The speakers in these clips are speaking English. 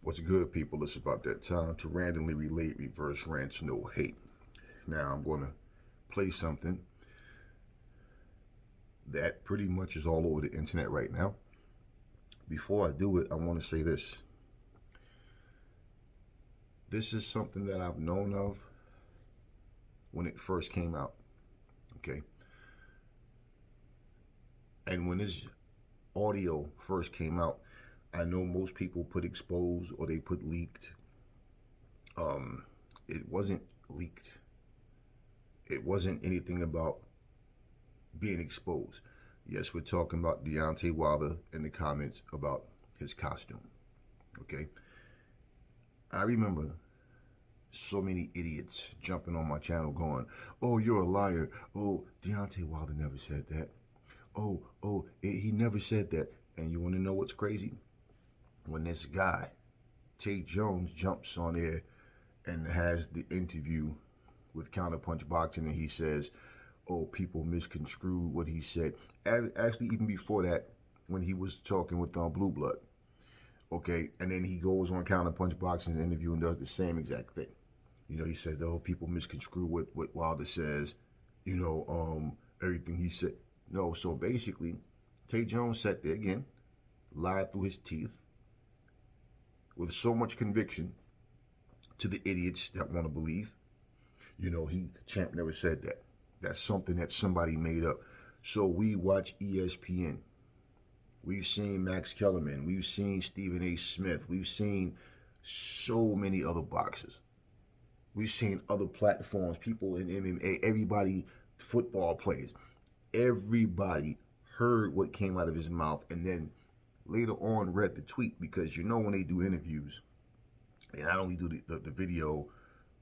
What's good, people? It's about that time to randomly relate reverse rants, no hate. Now, I'm going to play something that pretty much is all over the internet right now. Before I do it, I want to say this. This is something that I've known of when it first came out, okay? And when this audio first came out, I know most people put exposed or they put leaked. It wasn't leaked. It wasn't anything about being exposed. Yes, we're talking about Deontay Wilder in the comments about his costume. Okay? I remember so many idiots jumping on my channel going, "Oh, you're a liar. Oh, Deontay Wilder never said that. He never said that." And you want to know what's crazy? When this guy, Tay Jones, jumps on there and has the interview with Counterpunch Boxing, and he says, "Oh, people misconstrued what he said." Actually, even before that, when he was talking with Blue Blood, okay, and then he goes on Counterpunch Boxing's interview and does the same exact thing. You know, he says, "Oh, people misconstrue what Wilder says." You know, everything he said. No, so basically, Tay Jones sat there again, lied through his teeth, with so much conviction to the idiots that want to believe. You know, Champ never said that. That's something that somebody made up. So we watch ESPN. We've seen Max Kellerman. We've seen Stephen A. Smith. We've seen so many other boxers. We've seen other platforms, people in MMA, everybody, football players. Everybody heard what came out of his mouth and then later on read the tweet, because you know when they do interviews, they not only do the video,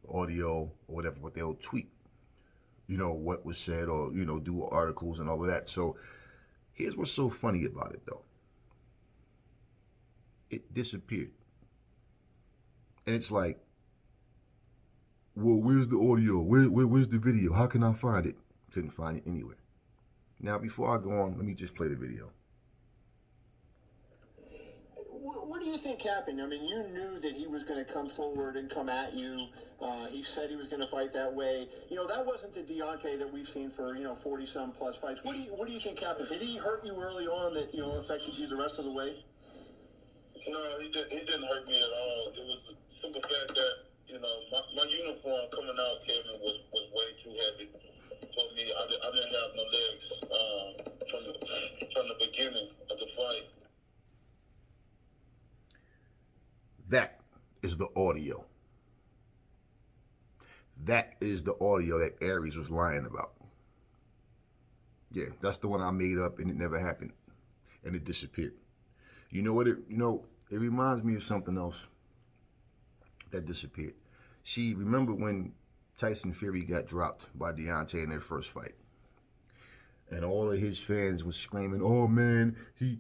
audio, or whatever, but they'll tweet, you know, what was said, or, you know, do articles and all of that. So here's what's so funny about it, though. It disappeared. And it's like, well, where's the audio? Where's the video? How can I find it? Couldn't find it anywhere. Now, before I go on, let me just play the video. What do you think happened? I mean, you knew that he was going to come forward and come at you. He said he was going to fight that way. You know, that wasn't the Deontay that we've seen for, 40-some plus fights. What do you think happened? Did he hurt you early on that, affected you the rest of the way? No, he didn't hurt me at all. It was the simple fact that, my uniform coming out, Kevin, was way too heavy for me. I didn't have no legs from the beginning of the fight. That is the audio. That is the audio that Aries was lying about. Yeah, that's the one I made up, and it never happened. And it disappeared. You know what? It reminds me of something else that disappeared. See, remember when Tyson Fury got dropped by Deontay in their first fight? And all of his fans were screaming, "Oh man, he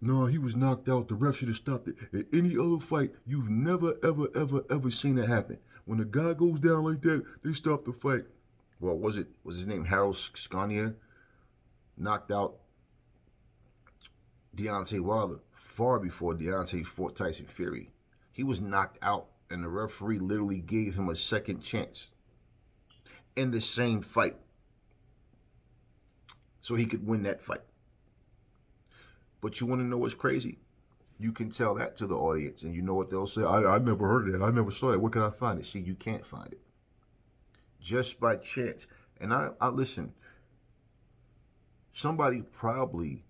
was knocked out. The ref should have stopped it." In any other fight, you've never, ever seen that happen. When a guy goes down like that, they stop the fight. Well, was his name Harold Scanier? Knocked out Deontay Wilder far before Deontay fought Tyson Fury. He was knocked out, and the referee literally gave him a second chance in the same fight so he could win that fight. But you want to know what's crazy? You can tell that to the audience, and you know what they'll say? I never heard of that. I never saw that. Where can I find it? See, you can't find it. Just by chance. And I listen, somebody probably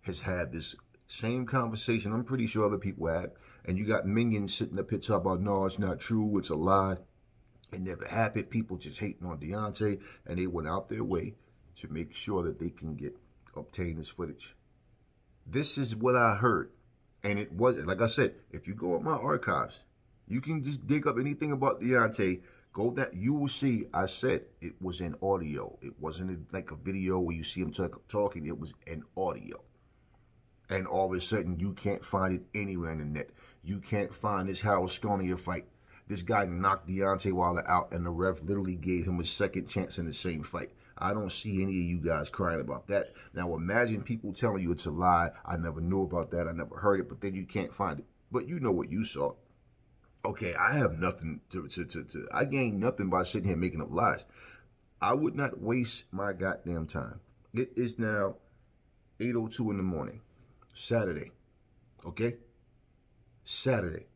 has had this same conversation. I'm pretty sure other people have. And you got minions sitting up here talking about, "No, it's not true. It's a lie. It never happened. People just hating on Deontay." And they went out their way to make sure that they can obtain this footage. This is what I heard. And it wasn't, like I said, if you go in my archives, you can just dig up anything about Deontay. You will see I said it was an audio. It wasn't like a video where you see him talking. It was an audio. And all of a sudden, you can't find it anywhere on the net. You can't find this Harold Scanier fight. This guy knocked Deontay Wilder out, and the ref literally gave him a second chance in the same fight. I don't see any of you guys crying about that. Now, imagine people telling you it's a lie. I never knew about that. I never heard it, but then you can't find it. but you know what you saw. Okay, I have nothing I gain nothing by sitting here making up lies. I would not waste my goddamn time. It is now 8:02 in the morning, Saturday, okay? Saturday.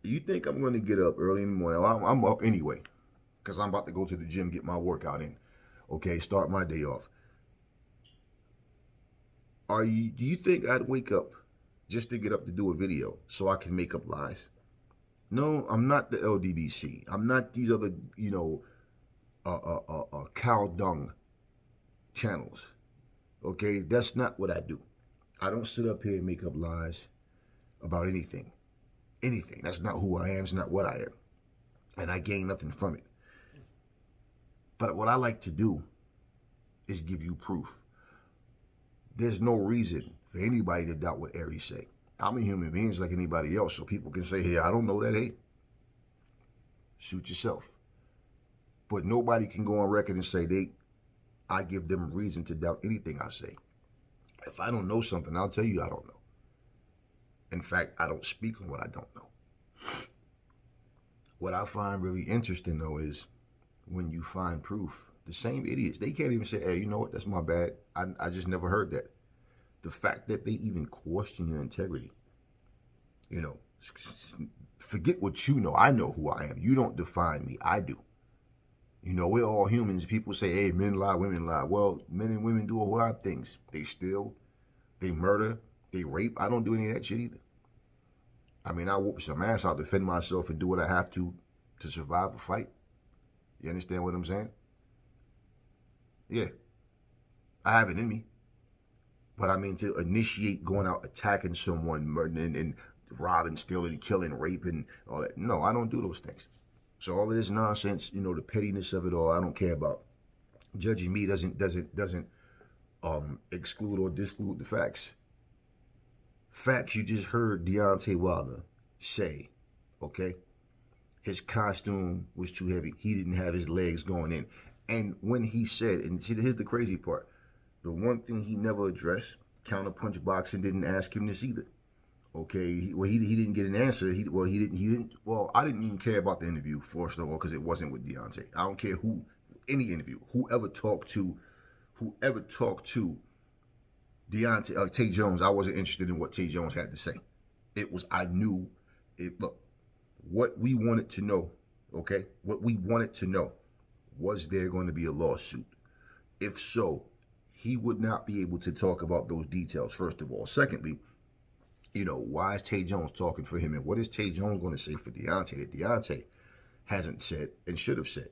You think I'm going to get up early in the morning? Well, I'm up anyway, because I'm about to go to the gym, get my workout in, okay? Start my day off. Do you think I'd wake up just to get up to do a video so I can make up lies? No, I'm not the LDBC. I'm not these other, cow dung channels. Okay, that's not what I do. I don't sit up here and make up lies about anything. Anything. That's not who I am. It's not what I am. And I gain nothing from it. But what I like to do is give you proof. There's no reason for anybody to doubt what Aries say. I'm a human being just like anybody else, so people can say, hey, I don't know that, hey. Shoot yourself. But nobody can go on record and say I give them reason to doubt anything I say. If I don't know something, I'll tell you I don't know. In fact, I don't speak on what I don't know. What I find really interesting, though, is when you find proof, the same idiots, they can't even say, hey, you know what, that's my bad. I just never heard that. The fact that they even question your integrity, forget what you know. I know who I am. You don't define me. I do. We're all humans. People say, hey, men lie, women lie. Well, men and women do a whole lot of things. They steal, they murder, they rape. I don't do any of that shit either. I mean, I whoop some ass. I'll defend myself and do what I have to survive a fight. You understand what I'm saying? Yeah. I have it in me. But I mean, to initiate going out attacking someone, murdering and robbing, stealing, killing, raping, all that. No, I don't do those things. So all of this nonsense, the pettiness of it all, I don't care about. Judging me doesn't exclude or disclude the facts. Facts, you just heard Deontay Wilder say, okay? His costume was too heavy. He didn't have his legs going in. And when he said, and see, here's the crazy part. The one thing he never addressed, counterpunch boxing didn't ask him this either. Okay, he didn't get an answer. I didn't even care about the interview, first of all, because it wasn't with Deontay. I don't care any interview, whoever talked to Deontay, Tay Jones, I wasn't interested in what Tay Jones had to say. Look, what we wanted to know, okay? What we wanted to know, was there going to be a lawsuit? If so, he would not be able to talk about those details, first of all. Secondly, why is Tay Jones talking for him? And what is Tay Jones going to say for Deontay that Deontay hasn't said and should have said?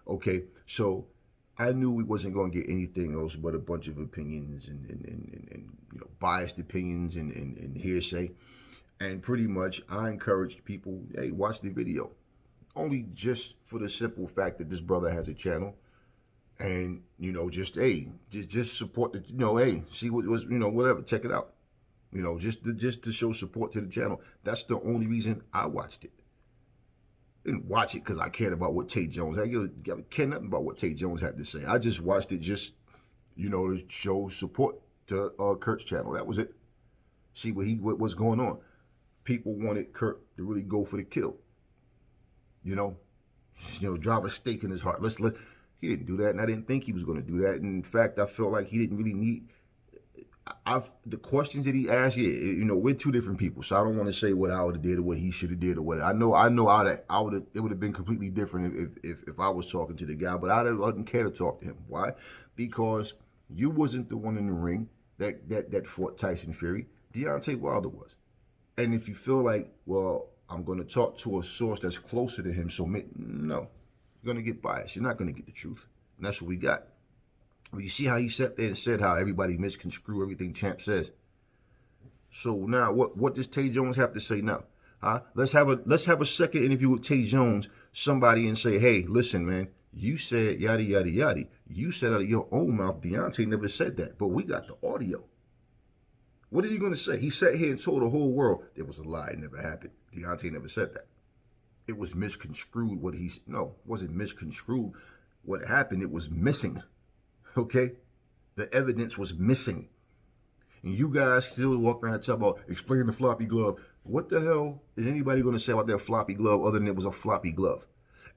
Okay, so I knew we wasn't going to get anything else but a bunch of opinions and biased opinions and hearsay. And pretty much I encouraged people, hey, watch the video. Only just for the simple fact that this brother has a channel. And, just support the, hey, see what was, whatever, check it out. Just to show support to the channel. That's the only reason I watched it. Didn't watch it because I cared about what Tay Jones, I care nothing about what Tay Jones had to say. I just watched it to show support to Kurt's channel. That was it. See what was going on. People wanted Kurt to really go for the kill. Drive a stake in his heart. He didn't do that, and I didn't think he was going to do that. And in fact, I felt like he didn't really need. The questions that he asked, we're two different people, so I don't want to say what I would have did or what he should have did or what. I know it would have been completely different if I was talking to the guy, but I didn't care to talk to him. Why? Because you wasn't the one in the ring that fought Tyson Fury. Deontay Wilder was. And if you feel like, well, I'm going to talk to a source that's closer to him, so no, you're going to get biased. You're not going to get the truth. And that's what we got. Well, you see how he sat there and said how everybody misconstrue everything Champ says. So now, what does Tay Jones have to say now? Let's have a second interview with Tay Jones, somebody, and say, hey, listen, man, you said yada yada yada. You said out of your own mouth, Deontay never said that, but we got the audio. What is he going to say? He sat here and told the whole world there was a lie. It never happened. Deontay never said that. It was misconstrued. It wasn't misconstrued. What happened, it was missing. Okay? The evidence was missing. And you guys still walk around talking about explaining the floppy glove. What the hell is anybody going to say about that floppy glove other than it was a floppy glove?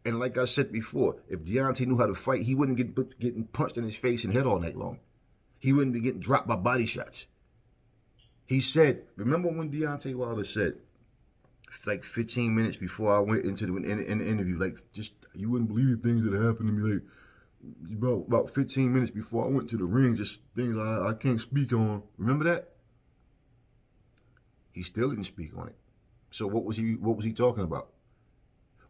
And like I said before, if Deontay knew how to fight, he wouldn't get getting punched in his face and head all night long. He wouldn't be getting dropped by body shots. He said, remember when Deontay Wilder said, like 15 minutes before I went into the interview, like, just, you wouldn't believe the things that happened to me, like, about 15 minutes before I went to the ring, just things I can't speak on. Remember that? He still didn't speak on it. So what was he talking about?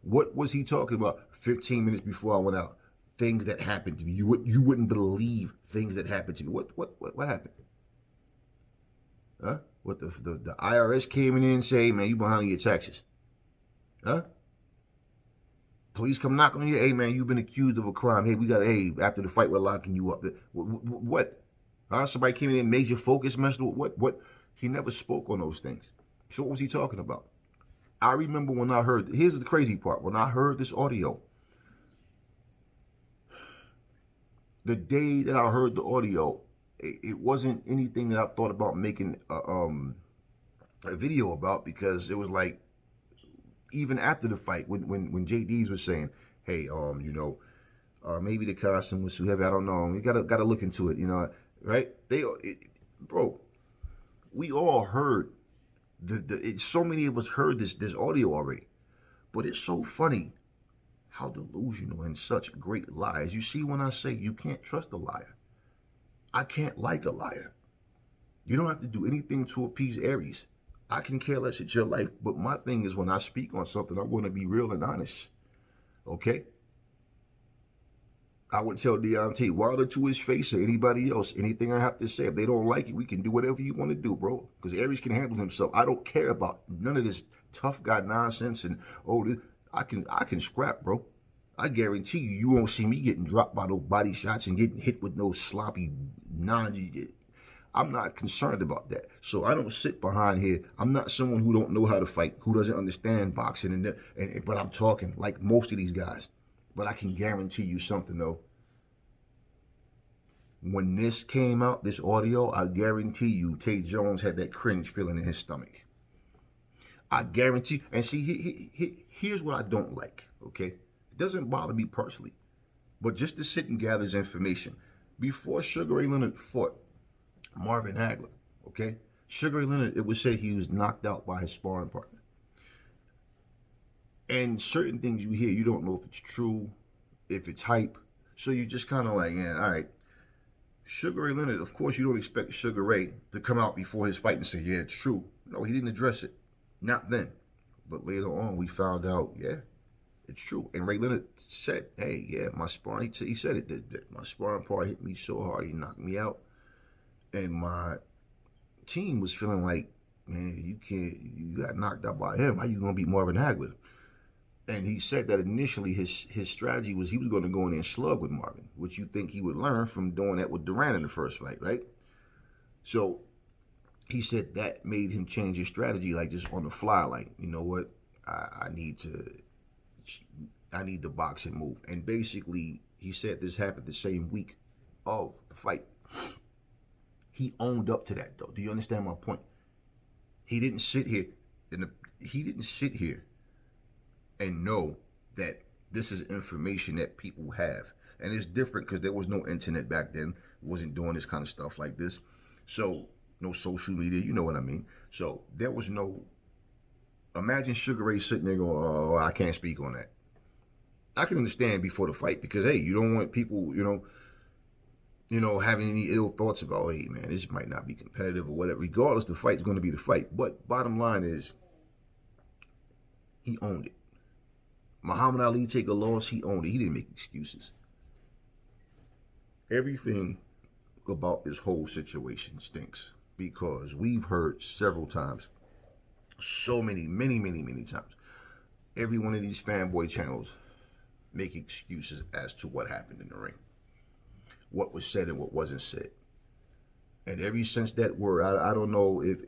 What was he talking about 15 minutes before I went out? Things that happened to me. You wouldn't believe things that happened to me. What happened? Huh? What the IRS came in and say, man, you behind your taxes. Huh? Police come knock on you. Hey, man, you've been accused of a crime. Hey, after the fight, we're locking you up. What? Huh? Somebody came in and made your focus messed up. What? He never spoke on those things. So what was he talking about? I remember when I heard, here's the crazy part. When I heard this audio, the day that I heard the audio, it wasn't anything that I thought about making a video about, because it was like, even after the fight, when JD's was saying, hey, maybe the costume was too heavy, I don't know, we gotta look into it, right? Bro, we all heard so many of us heard this audio already, but it's so funny how delusional and such great lies. You see, when I say you can't trust a liar, I can't like a liar. You don't have to do anything to appease Aries. I can care less, it's your life. But my thing is, when I speak on something, I want to be real and honest. Okay? I would tell Deontay Wilder to his face, or anybody else, anything I have to say. If they don't like it, we can do whatever you want to do, bro. Because Aries can handle himself. I don't care about none of this tough guy nonsense and, I can scrap, bro. I guarantee you won't see me getting dropped by those body shots and getting hit with those sloppy I'm not concerned about that. So I don't sit behind here. I'm not someone who don't know how to fight, who doesn't understand boxing, but I'm talking like most of these guys. But I can guarantee you something, though. When this came out, this audio, I guarantee you Tay Jones had that cringe feeling in his stomach. I guarantee. And see, here's what I don't like, okay? It doesn't bother me personally, but just to sit and gather his information. Before Sugar Ray Leonard fought Marvin Hagler, okay? Sugar Ray Leonard, it was said he was knocked out by his sparring partner. And certain things you hear, you don't know if it's true, if it's hype. So you just kind of like, yeah, all right. Sugar Ray Leonard, of course, you don't expect Sugar Ray to come out before his fight and say, yeah, it's true. No, he didn't address it. Not then. But later on, we found out, yeah, it's true. And Ray Leonard said, hey, yeah, my sparring, he said it, that my sparring partner hit me so hard, he knocked me out. And my team was feeling like, man, you got knocked out by him. How you going to beat Marvin Hagler? And he said that initially his strategy was he was going to go in there and slug with Marvin, which you think he would learn from doing that with Duran in the first fight, right? So he said that made him change his strategy, like just on the fly, like, you know what, I need the boxing move. And basically, he said this happened the same week of the fight. He owned up to that, though. Do you understand my point? He didn't sit here and know that this is information that people have. And it's different because there was no internet back then. Wasn't doing this kind of stuff like this. So, no social media, you know what I mean. So, there was no, imagine Sugar Ray sitting there going, oh, I can't speak on that. I can understand before the fight because, hey, you don't want people, having any ill thoughts about, hey, man, this might not be competitive or whatever. Regardless, the fight's going to be the fight. But bottom line is, he owned it. Muhammad Ali take a loss, he owned it. He didn't make excuses. Everything about this whole situation stinks because we've heard several times, many times, every one of these fanboy channels make excuses as to what happened in the ring, what was said and what wasn't said. And ever since that word, I don't know if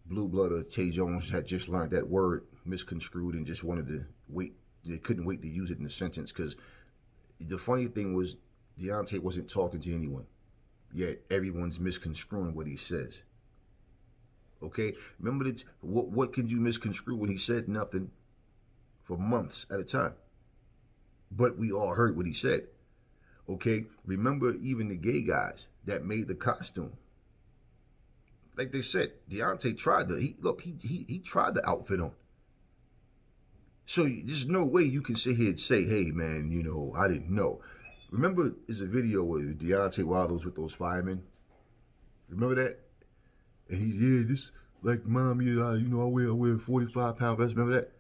Blue Blood or Tay Jones had just learned that word misconstrued and just wanted to wait. They couldn't wait to use it in the sentence because the funny thing was Deontay wasn't talking to anyone. yet everyone's misconstruing what he says. Okay? Remember that what can you misconstrue when he said nothing for months at a time? But we all heard what he said. Okay? Remember even the gay guys that made the costume. Like they said, Deontay tried he tried the outfit on. So there's no way you can sit here and say, hey man, you know, I didn't know. Remember there's a video where Deontay Wilder was with those firemen? Remember that? And he's, yeah, this, like, mom, yeah, you know, I wear a 45-pound vest. Remember that?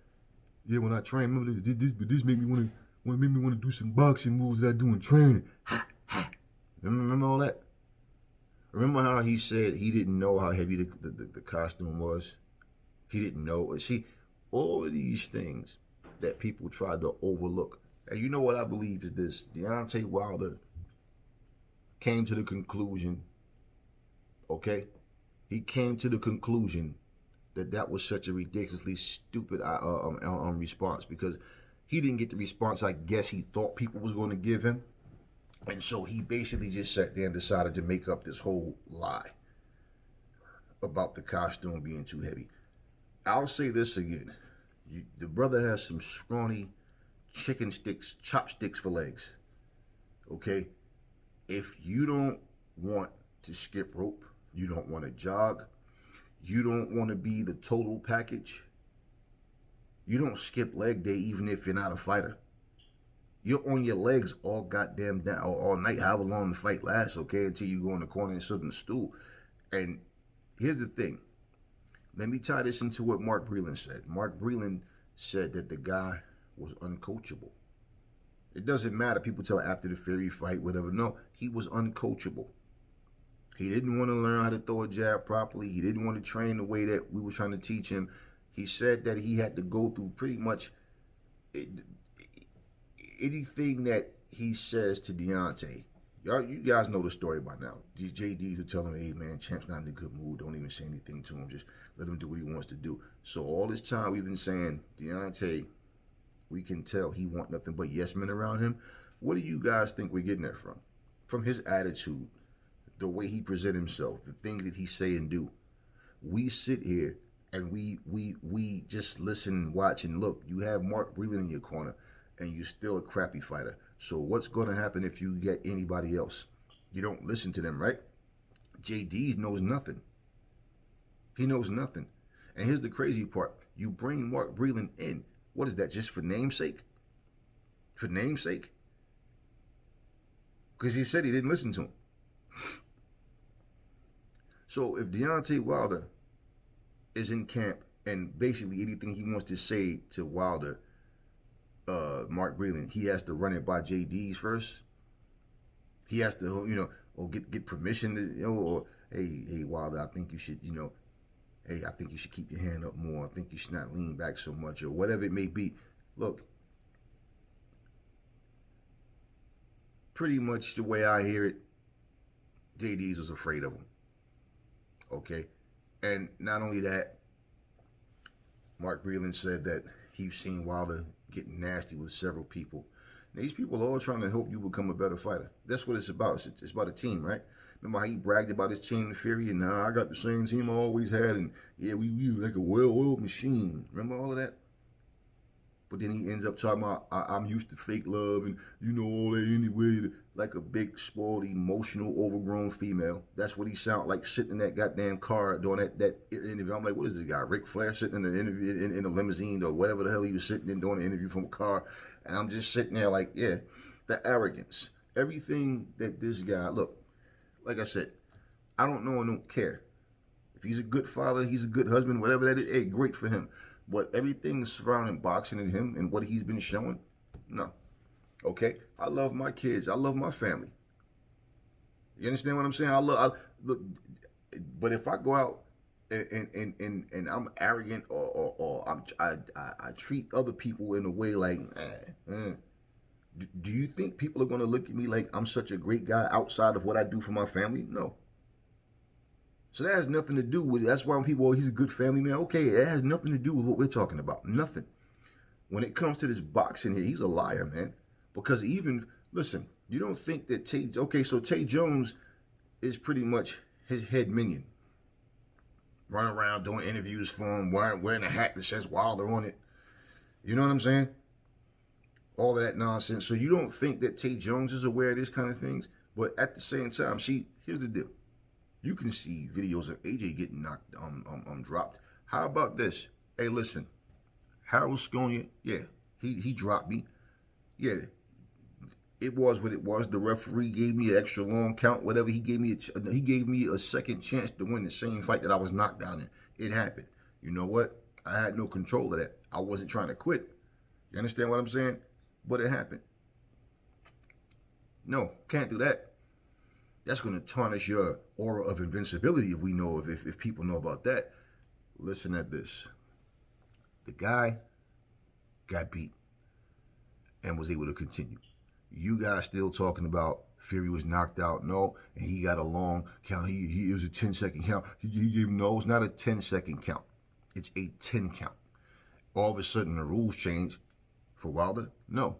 Yeah, when I train, remember this made me want to do some boxing moves that I do in training. Ha, ha. Remember all that? Remember how he said he didn't know how heavy the costume was? He didn't know. See, all of these things that people try to overlook. And you know what I believe is this. Deontay Wilder came to the conclusion, okay? He came to the conclusion that that was such a ridiculously stupid response, because he didn't get the response I guess he thought people was going to give him. And so he basically just sat there and decided to make up this whole lie about the costume being too heavy. I'll say this again. The brother has some scrawny chicken sticks, chopsticks for legs. Okay? If you don't want to skip rope, you don't want to jog, you don't want to be the total package, you don't skip leg day even if you're not a fighter. You're on your legs all goddamn down, all night, however long the fight lasts, okay, until you go in the corner and sit on the stool. And here's the thing. Let me tie this into what Mark Breland said. Mark Breland said that the guy was uncoachable. It doesn't matter. People tell after the Fury fight, whatever. No, he was uncoachable. He didn't want to learn how to throw a jab properly. He didn't want to train the way that we were trying to teach him. He said that he had to go through pretty much anything that he says to Deontay. You guys know the story by now. These JDs who tell him, hey man, Champ's not in a good mood. Don't even say anything to him. Just let him do what he wants to do. So all this time we've been saying, Deontay, we can tell he want nothing but yes men around him. What do you guys think we're getting that from? From his attitude, the way he present himself, the things that he say and do. We sit here and we just listen and watch and look. You have Mark Breland in your corner, and you're still a crappy fighter. So what's going to happen if you get anybody else? You don't listen to them, right? JD knows nothing. He knows nothing. And here's the crazy part. You bring Mark Breland in. What is that, just for namesake? For namesake? Because he said he didn't listen to him. So if Deontay Wilder is in camp and basically anything he wants to say to Wilder, Mark Breland, he has to run it by JD's first. He has to, you know, or get permission to, you know, or hey Wilder, I think you should, you know, hey, I think you should keep your hand up more. I think you should not lean back so much, or whatever it may be. Look, pretty much the way I hear it, JD's was afraid of him. Okay, and not only that, Mark Breland said that he's seen Wilder getting nasty with several people. Now, these people are all trying to help you become a better fighter. That's what it's about. It's about a team, right? Remember how he bragged about his team in Fury, and now I got the same team I always had, and yeah, we were like a well-oiled machine. Remember all of that? But then he ends up talking about, I'm used to fake love, and you know all that anyway, like a big, spoiled, emotional, overgrown female. That's what he sounded like sitting in that goddamn car doing that interview. I'm like, what is this guy, Ric Flair, sitting in the interview in a limousine or whatever the hell he was sitting in doing an interview from a car? And I'm just sitting there like, yeah, the arrogance. Everything that this guy, look, like I said, I don't know and don't care. If he's a good father, he's a good husband, whatever that is, hey, great for him. But everything surrounding boxing and him and what he's been showing, no. Okay? I love my kids. I love my family. You understand what I'm saying? Look, but if I go out and I'm arrogant or I treat other people in a way like, do you think people are going to look at me like I'm such a great guy outside of what I do for my family? No. So that has nothing to do with it. That's why when people, oh, he's a good family man. Okay, it has nothing to do with what we're talking about. Nothing. When it comes to this boxing here, he's a liar, man. Because even, listen, you don't think that so Tay Jones is pretty much his head minion. Running around doing interviews for him, wearing a hat that says Wilder on it. You know what I'm saying? All that nonsense. So you don't think that Tay Jones is aware of this kind of things? But at the same time, see, here's the deal. You can see videos of AJ getting knocked, dropped. How about this? Hey, listen, Harold Sconia, yeah, he dropped me. Yeah, it was what it was. The referee gave me an extra long count, whatever. He gave me a second chance to win the same fight that I was knocked down in. It happened. You know what? I had no control of that. I wasn't trying to quit. You understand what I'm saying? But it happened. No, can't do that. That's going to tarnish your aura of invincibility if people know about that. Listen at this. The guy got beat and was able to continue. You guys still talking about Fury was knocked out? No, and he got a long count. It was a 10-second count. He gave him, no, it's not a 10-second count. It's a 10 count. All of a sudden the rules change for Wilder? No.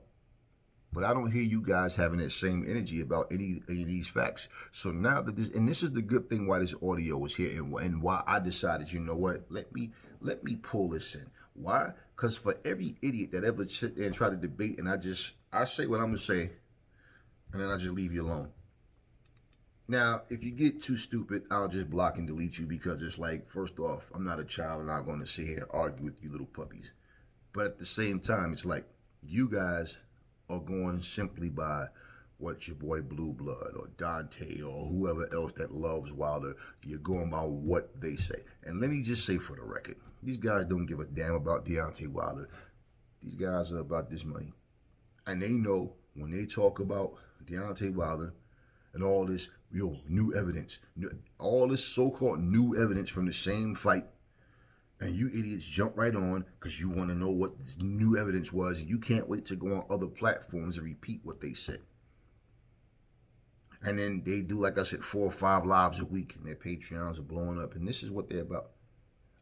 But I don't hear you guys having that same energy about any of these facts. So now that this is the good thing why this audio is here and why I decided, you know what, let me pull this in. Why? Because for every idiot that ever sit there and try to debate, and I say what I'm going to say, and then I just leave you alone. Now, if you get too stupid, I'll just block and delete you because it's like, first off, I'm not a child and I'm not going to sit here and argue with you little puppies. But at the same time, it's like, you guys are going simply by what your boy Blue Blood or Dante or whoever else that loves Wilder, you're going by what they say. And let me just say for the record, these guys don't give a damn about Deontay Wilder. These guys are about this money. And they know when they talk about Deontay Wilder and all this new evidence, all this so-called new evidence from the same fight, and you idiots jump right on because you want to know what this new evidence was, and you can't wait to go on other platforms and repeat what they said. And then they do, like I said, 4 or 5 lives a week, and their Patreons are blowing up, and this is what they're about.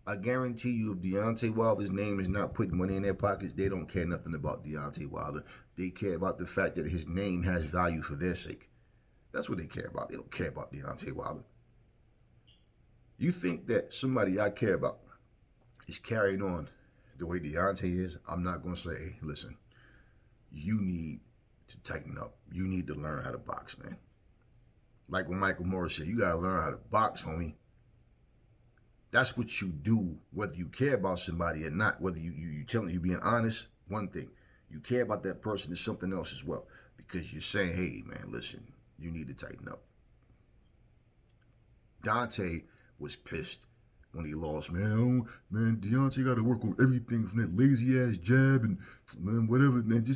I guarantee you if Deontay Wilder's name is not putting money in their pockets, they don't care nothing about Deontay Wilder. They care about the fact that his name has value for their sake. That's what they care about. They don't care about Deontay Wilder. You think that somebody I care about is carrying on the way Deontay is? I'm not going to say, hey, listen, you need to tighten up. You need to learn how to box, man. Like when Michael Morris said, you got to learn how to box, homie. That's what you do, whether you care about somebody or not. Whether you telling you being honest, one thing. You care about that person is something else as well. Because you're saying, hey, man, listen, you need to tighten up. Dante was pissed when he lost, man. Deontay got to work on everything from that lazy-ass jab and, man, whatever, man.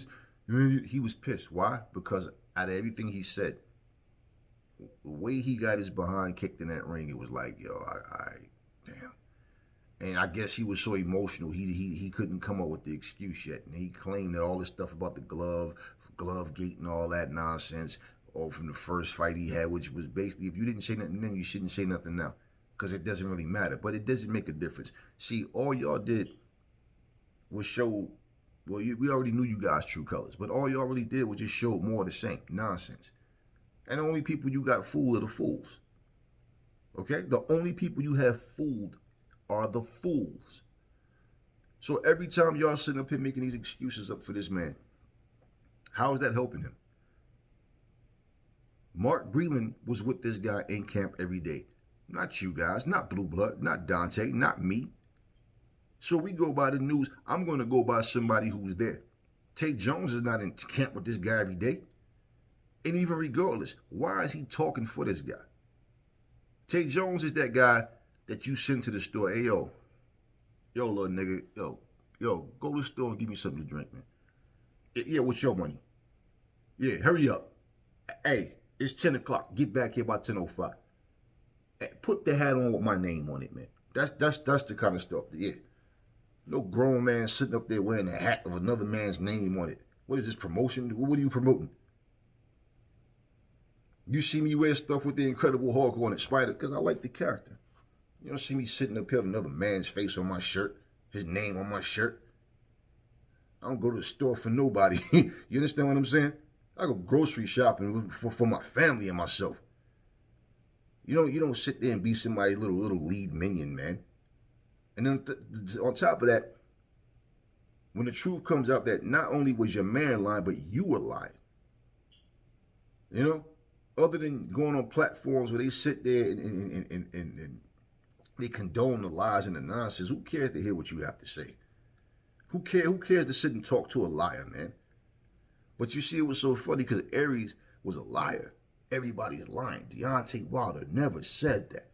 He was pissed. Why? Because out of everything he said, the way he got his behind kicked in that ring, it was like, yo, damn. And I guess he was so emotional, he couldn't come up with the excuse yet. And he claimed that all this stuff about the glove gate and all that nonsense, all from the first fight he had, which was basically, if you didn't say nothing then, you shouldn't say nothing now. Because it doesn't really matter. But it doesn't make a difference. See, all y'all did was show, well, we already knew you guys' true colors. But all y'all really did was just show more of the same nonsense. And the only people you got fooled are the fools. Okay? The only people you have fooled are the fools. So every time y'all sitting up here making these excuses up for this man, how is that helping him? Mark Breland was with this guy in camp every day. Not you guys, not Blue Blood, not Dante, not me. So we go by the news. I'm going to go by somebody who's there. Tay Jones is not in camp with this guy every day. And even regardless, why is he talking for this guy? Tay Jones is that guy that you send to the store. Hey, yo, little nigga, yo, go to the store and give me something to drink, man. Yeah, what's your money? Yeah, hurry up. Hey, it's 10 o'clock. Get back here by 10:05. Put the hat on with my name on it, man. That's the kind of stuff. Yeah. No grown man sitting up there wearing a hat of another man's name on it. What is this, promotion? What are you promoting? You see me wear stuff with the Incredible Hulk on it, Spider, because I like the character. You don't see me sitting up here with another man's face on my shirt, his name on my shirt. I don't go to the store for nobody. You understand what I'm saying? I go grocery shopping for my family and myself. You don't sit there and be somebody's little lead minion, man. And then on top of that, when the truth comes out that not only was your man lying, but you were lying. You know, other than going on platforms where they sit there and they condone the lies and the nonsense, who cares to hear what you have to say? Who cares to sit and talk to a liar, man? But you see, it was so funny because Aries was a liar. Everybody's lying. Deontay Wilder never said that.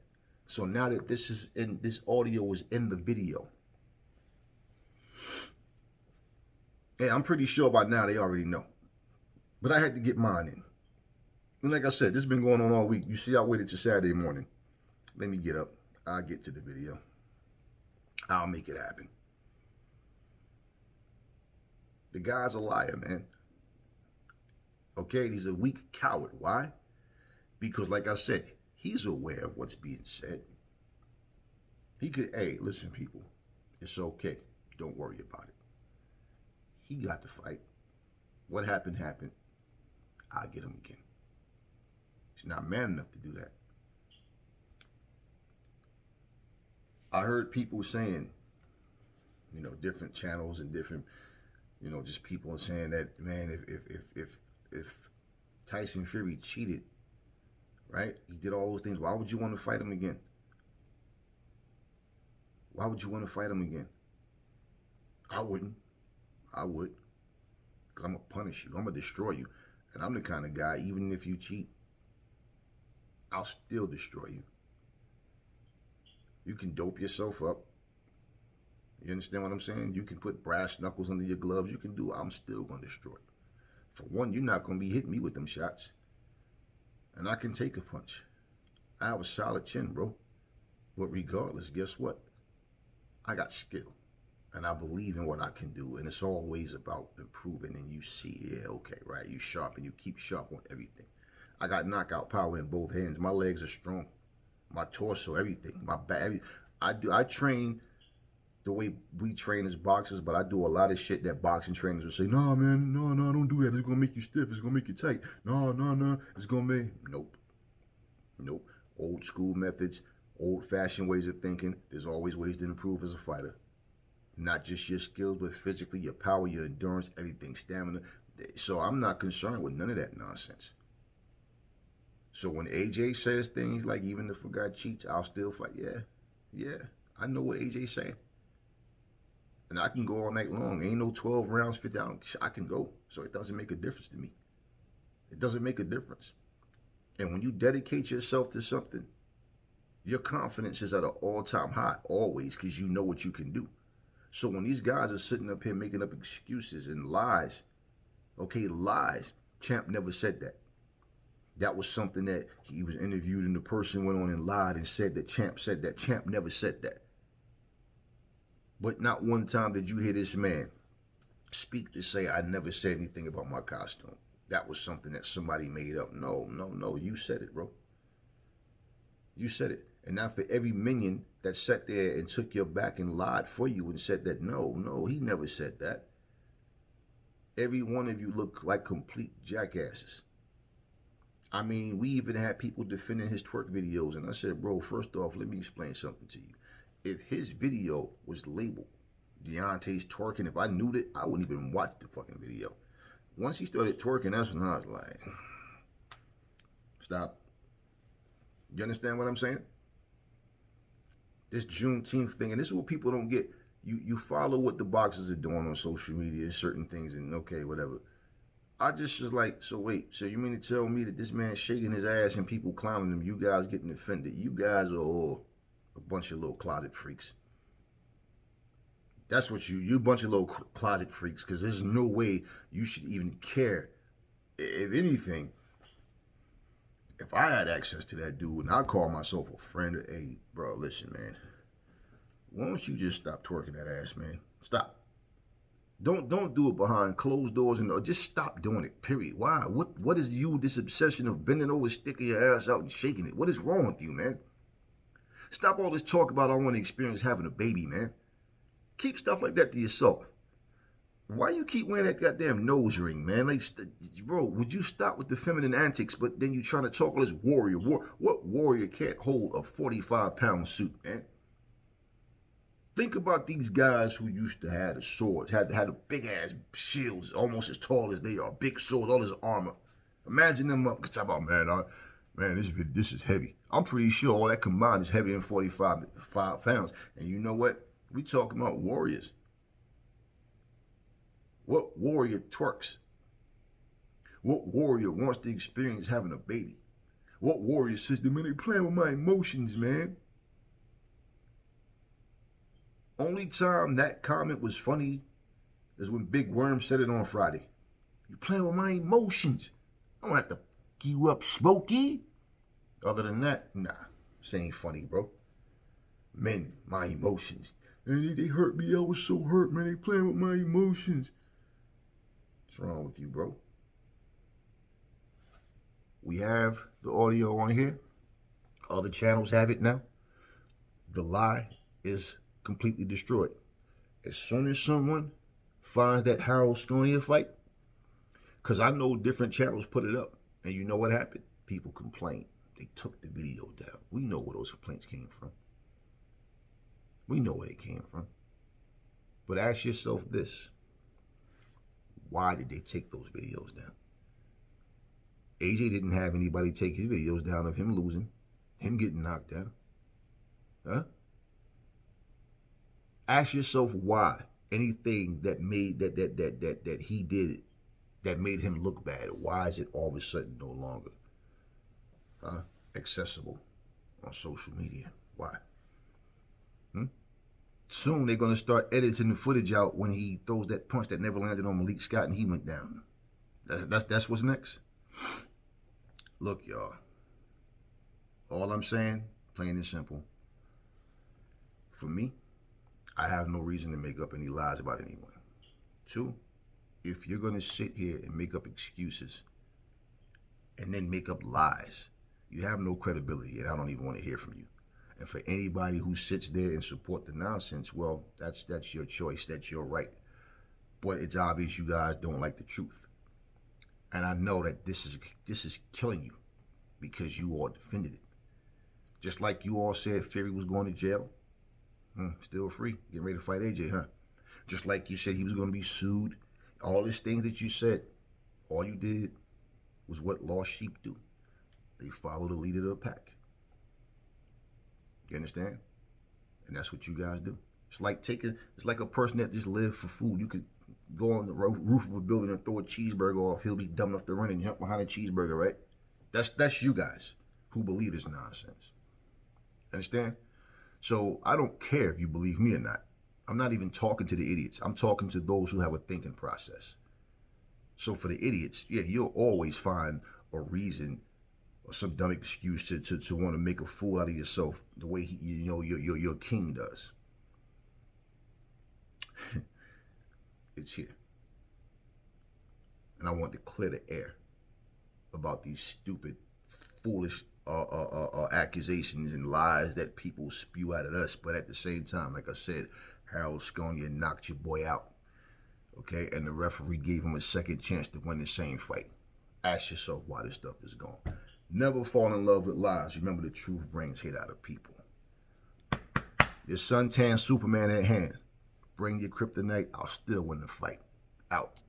So now that this audio is in the video, yeah, I'm pretty sure by now they already know. But I had to get mine in. And like I said, this has been going on all week. You see, I waited till Saturday morning. Let me get up. I'll get to the video. I'll make it happen. The guy's a liar, man. Okay, he's a weak coward. Why? Because like I said, he's aware of what's being said. He could, hey, listen, people, it's okay. Don't worry about it. He got to fight. What happened, happened. I'll get him again. He's not man enough to do that. I heard people saying, you know, different channels and different, you know, just people saying that, man, if Tyson Fury cheated, right? He did all those things. Why would you want to fight him again? Why would you want to fight him again? I wouldn't. I would. Because I'm going to punish you. I'm going to destroy you. And I'm the kind of guy, even if you cheat, I'll still destroy you. You can dope yourself up. You understand what I'm saying? You can put brass knuckles under your gloves. You can do it. I'm still going to destroy you. For one, you're not going to be hitting me with them shots. And I can take a punch. I have a solid chin, bro. But regardless, guess what? I got skill. And I believe in what I can do. And it's always about improving. And you see, yeah, okay, right. You sharp and you keep sharp on everything. I got knockout power in both hands. My legs are strong. My torso, everything. My back. I train the way we train as boxers, but I do a lot of shit that boxing trainers will say, nah, man, no, don't do that. It's going to make you stiff. It's going to make you tight. No. It's going to make... Nope. Old school methods, old-fashioned ways of thinking. There's always ways to improve as a fighter. Not just your skills, but physically, your power, your endurance, everything, stamina. So I'm not concerned with none of that nonsense. So when AJ says things like, even if a guy cheats, I'll still fight. Yeah. I know what AJ's saying. And I can go all night long. Ain't no 12 rounds, 50 rounds. I can go. So it doesn't make a difference to me. It doesn't make a difference. And when you dedicate yourself to something, your confidence is at an all-time high, always, because you know what you can do. So when these guys are sitting up here making up excuses and lies, okay, lies, Champ never said that. That was something that he was interviewed and the person went on and lied and said that Champ said that. Champ never said that. But not one time did you hear this man speak to say, I never said anything about my costume. That was something that somebody made up. No. You said it, bro. You said it. And now for every minion that sat there and took your back and lied for you and said that, no, he never said that. Every one of you look like complete jackasses. I mean, we even had people defending his twerk videos. And I said, bro, first off, let me explain something to you. If his video was labeled Deontay's twerking, if I knew that, I wouldn't even watch the fucking video. Once he started twerking, that's when I was like, stop. You understand what I'm saying? This Juneteenth thing, and this is what people don't get. You follow what the boxers are doing on social media, certain things, and okay, whatever. I just was like, so wait, so you mean to tell me that this man's shaking his ass and people clowning him, you guys getting offended? You guys are all a bunch of little closet freaks. That's what you a bunch of little closet freaks, because there's no way you should even care. If anything, if I had access to that dude and I call myself a friend, hey, bro, listen, man, why don't you just stop twerking that ass, man? Stop. Don't do it behind closed doors, and just stop doing it, period. Why? What is you, this obsession of bending over, sticking your ass out and shaking it? What is wrong with you, man? Stop all this talk about I want to experience having a baby, man. Keep stuff like that to yourself. Why you keep wearing that goddamn nose ring, man? Like, bro, would you stop with the feminine antics, but then you trying to talk all this warrior? What warrior can't hold a 45-pound suit, man? Think about these guys who used to have the swords, had the big-ass shields, almost as tall as they are, big swords, all this armor. Imagine them up. Talk about, man, this is heavy. I'm pretty sure all that combined is heavier than 45 pounds. And you know what? We talking about warriors. What warrior twerks? What warrior wants to experience having a baby? What warrior says, man, they playing with my emotions, man? Only time that comment was funny is when Big Worm said it on Friday. You playing with my emotions. I don't have to fuck you up, Smokey. Other than that, nah, this ain't funny, bro. Men, my emotions. And they hurt me. I was so hurt, man. They playing with my emotions. What's wrong with you, bro? We have the audio on here. Other channels have it now. The lie is completely destroyed. As soon as someone finds that Harold Sconia fight, because I know different channels put it up, and you know what happened? People complained. They took the video down. We know where those complaints came from. We know where they came from. But ask yourself this. Why did they take those videos down? AJ didn't have anybody take his videos down of him losing, him getting knocked down. Huh? Ask yourself why anything that made that he did that made him look bad. Why is it all of a sudden no longer accessible on social media? Why? Soon they're gonna start editing the footage out when he throws that punch that never landed on Malik Scott and he went down. That's what's next. Look, y'all. All I'm saying, plain and simple. For me, I have no reason to make up any lies about anyone. Two, if you're going to sit here and make up excuses and then make up lies, you have no credibility, and I don't even want to hear from you. And for anybody who sits there and support the nonsense, well, that's your choice. That's your right. But it's obvious you guys don't like the truth. And I know that this is killing you because you all defended it. Just like you all said Fury was going to jail. Still free, getting ready to fight AJ, huh? Just like you said he was going to be sued. All these things that you said, all you did was what lost sheep do. They follow the leader of the pack. You understand? And that's what you guys do. It's like a person that just lives for food. You could go on the roof of a building and throw a cheeseburger off. He'll be dumb enough to run and jump behind a cheeseburger, right? That's you guys who believe this nonsense. Understand? So I don't care if you believe me or not. I'm not even talking to the idiots. I'm talking to those who have a thinking process. So for the idiots, yeah, you'll always find a reason or some dumb excuse to want to make a fool out of yourself the way your king does. It's here. And I want to clear the air about these stupid, foolish accusations and lies that people spew out at us. But at the same time, like I said, Harold Sconia knocked your boy out. Okay? And the referee gave him a second chance to win the same fight. Ask yourself why this stuff is gone. Never fall in love with lies. Remember, the truth brings hate out of people. Your suntan Superman at hand. Bring your kryptonite. I'll still win the fight. Out.